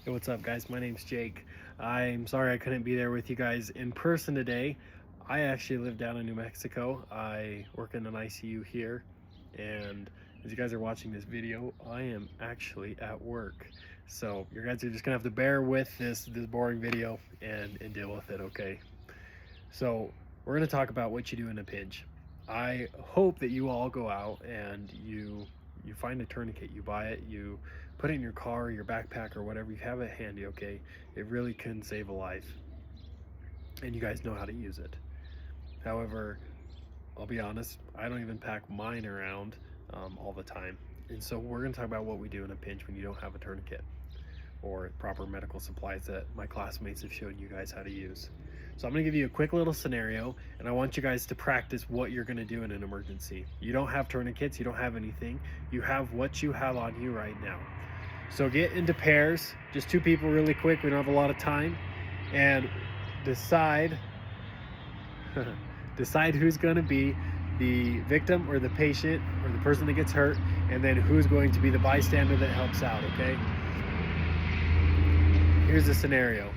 Hey, what's up, guys? My name's Jake. I'm sorry I couldn't be there with you guys in person today. I actually live down in New Mexico. I work in an ICU here, and as you guys are watching this video, I am actually at work. So you guys are just gonna have to bear with this boring video and deal with it, okay? So we're gonna talk about what you do in a pinch. I hope that you all go out and you find a tourniquet, you buy it, you put it in your car, your backpack, or whatever. You have it handy, okay? It really can save a life, and you guys know how to use it. However, I'll be honest, I don't even pack mine around all the time. And so we're gonna talk about what we do in a pinch when you don't have a tourniquet or proper medical supplies that my classmates have shown you guys how to use. So I'm gonna give you a quick little scenario, and I want you guys to practice what you're gonna do in an emergency. You don't have tourniquets, you don't have anything. You have what you have on you right now. So get into pairs, just two people really quick, we don't have a lot of time, and decide decide who's gonna be the victim or the patient or the person that gets hurt, and then who's going to be the bystander that helps out, okay? Here's the scenario.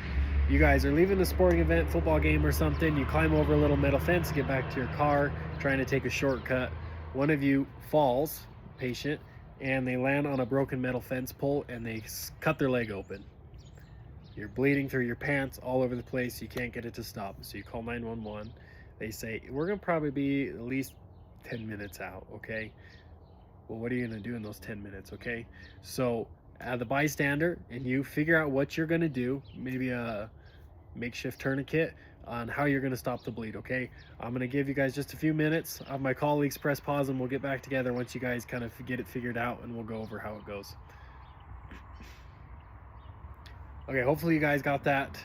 You guys are leaving a sporting event, football game or something. You climb over a little metal fence to get back to your car, trying to take a shortcut. One of you falls, patient, and they land on a broken metal fence pole and they cut their leg open. You're bleeding through your pants all over the place. You can't get it to stop. So you call 911. They say, we're going to probably be at least 10 minutes out, okay? Well, what are you going to do in those 10 minutes, okay? So the bystander and you figure out what you're going to do, maybe a makeshift tourniquet on how you're going to stop the bleed, okay? I'm going to give you guys just a few minutes. Have my colleagues press pause and we'll get back together once you guys kind of get it figured out, and we'll go over how it goes. Okay, hopefully you guys got that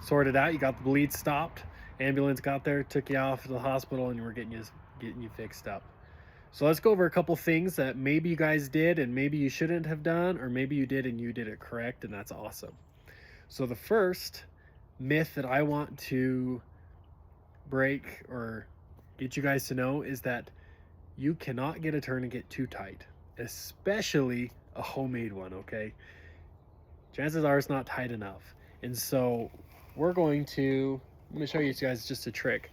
sorted out. You got the bleed stopped. Ambulance got there, took you off to the hospital, and we're getting you fixed up. So let's go over a couple things that maybe you guys did and maybe you shouldn't have done, or maybe you did and you did it correct, and that's awesome. So the first myth that I want to break or get you guys to know is that you cannot get a tourniquet too tight, especially a homemade one, okay? Chances are it's not tight enough. And so I'm going to show you guys just a trick.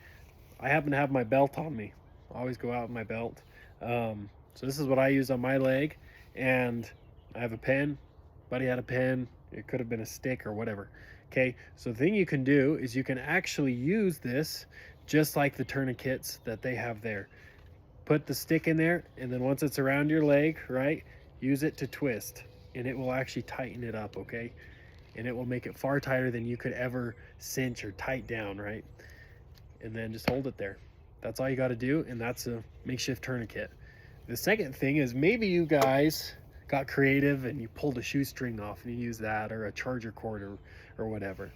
I happen to have my belt on me. I always go out with my belt. So this is what I use on my leg, and I have a pen. Buddy had a pen. It could have been a stick or whatever. Okay, so the thing you can do is you can actually use this just like the tourniquets that they have there. Put the stick in there, and then once it's around your leg, right, use it to twist, and it will actually tighten it up, okay? And it will make it far tighter than you could ever cinch or tight down, right? And then just hold it there. That's all you got to do, and that's a makeshift tourniquet. The second thing is maybe you guys got creative and you pulled a shoestring off and you use that, or a charger cord or whatever.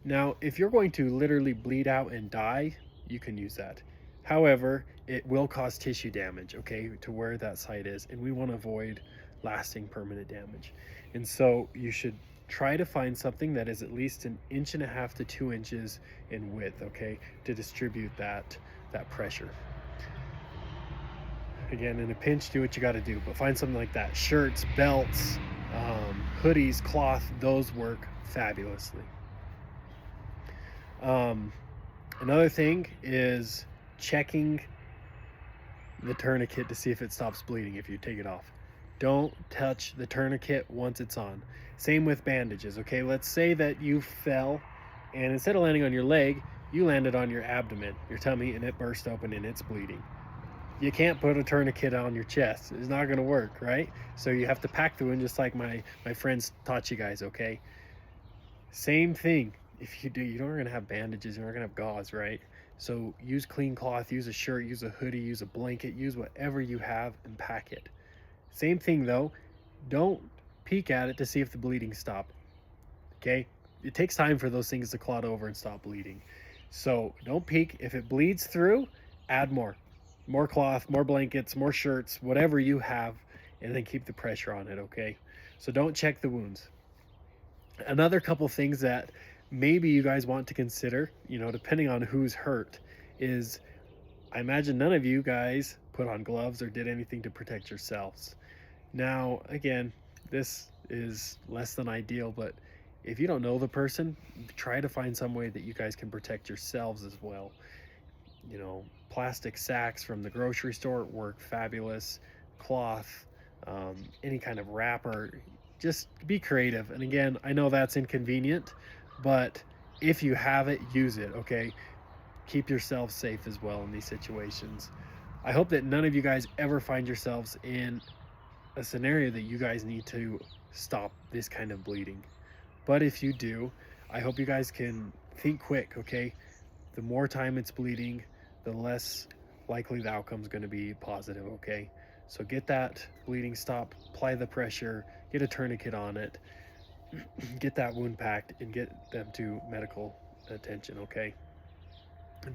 Now, if you're going to literally bleed out and die, you can use that. However, it will cause tissue damage, okay, to where that site is, and we want to avoid lasting permanent damage. And so you should try to find something that is at least 1.5 inches to 2 inches in width, okay, to distribute that pressure. Again, in a pinch, do what you got to do, but find something like that. Shirts, belts, hoodies, cloth, those work fabulously. Another thing is checking the tourniquet to see if it stops bleeding if you take it off. Don't touch the tourniquet once it's on. Same with bandages, okay? Let's say that you fell, and instead of landing on your leg, you landed on your abdomen, your tummy, and it burst open and it's bleeding. You can't put a tourniquet on your chest. It's not gonna work, right? So you have to pack the wound just like my friends taught you guys, okay? Same thing. If you do, you aren't gonna have bandages, you're not gonna have gauze, right? So use clean cloth, use a shirt, use a hoodie, use a blanket, use whatever you have and pack it. Same thing though, don't peek at it to see if the bleeding stopped, okay? It takes time for those things to clot over and stop bleeding. So don't peek. If it bleeds through, add more cloth, more blankets, more shirts, whatever you have, and then keep the pressure on it, okay? So don't check the wounds. Another couple things that maybe you guys want to consider, you know, depending on who's hurt, is I imagine none of you guys put on gloves or did anything to protect yourselves. Now, again, this is less than ideal, but if you don't know the person, try to find some way that you guys can protect yourselves as well. You know, plastic sacks from the grocery store work fabulous, cloth, any kind of wrapper. Just be creative. And again, I know that's inconvenient, but if you have it, use it, okay? Keep yourself safe as well in these situations. I hope that none of you guys ever find yourselves in a scenario that you guys need to stop this kind of bleeding. But if you do, I hope you guys can think quick, okay? The more time it's bleeding, the less likely the outcome is going to be positive, okay? So get that bleeding stopped, apply the pressure, get a tourniquet on it, get that wound packed, and get them to medical attention, okay?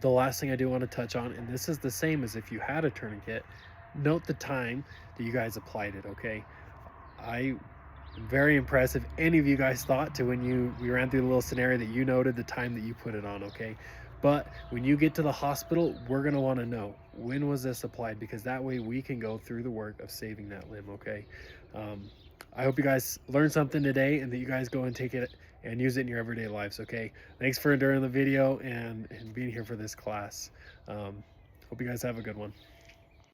The last thing I do want to touch on, and this is the same as if you had a tourniquet, note the time that you guys applied it, okay? I am very impressed if any of you guys thought to when we ran through the little scenario that you noted the time that you put it on, okay? But when you get to the hospital, we're gonna wanna know, when was this applied? Because that way we can go through the work of saving that limb, okay? I hope you guys learned something today and that you guys go and take it and use it in your everyday lives, okay? Thanks for enduring the video and being here for this class. Hope you guys have a good one.